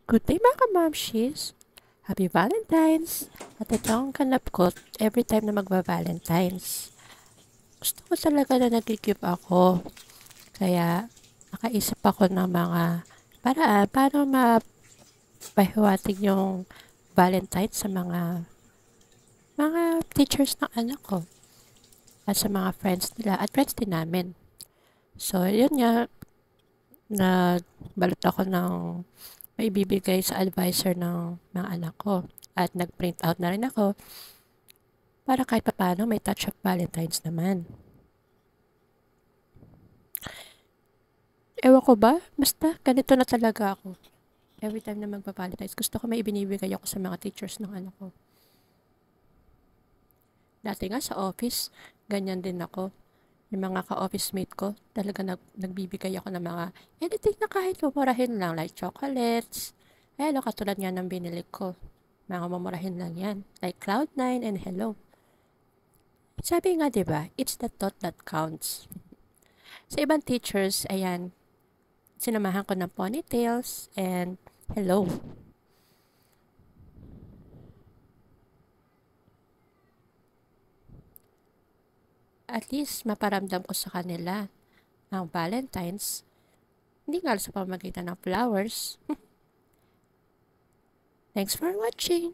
Good day mga kamamshis! Happy Valentine's! At ito ang ganap ko every time na magba-Valentine's. Gusto ko talaga na nag-give ako. Kaya nakaisip ako ng mga paraan paano mapahiwatig yung Valentine's sa mga teachers ng anak ko at sa mga friends nila at friends din namin. So, yun nga, nagbalot ako ng may bibigay sa advisor ng anak ko. At nag-print out na rin ako para kahit paano may touch of Valentine's naman. Ewan ko ba? Basta ganito na talaga ako. Every time na magpa-Valentine's, gusto ko may ibinibigay ako sa mga teachers ng anak ko. Dati nga sa office, ganyan din ako. Yung mga ka-office mate ko, talaga nagbibigay ako ng mga anything na kahit mumurahin lang, like chocolates. Ano, katulad nga ng binili ko. Mga mumurahin lang yan. Like Cloud9 and Hello. Sabi nga, di ba, it's the thought that counts. Sa ibang teachers, ayan, sinamahan ko ng ponytails and hello. At least, maparamdam ko sa kanila ang Valentine's. Hindi nga sa pamamagitan ng flowers. Thanks for watching!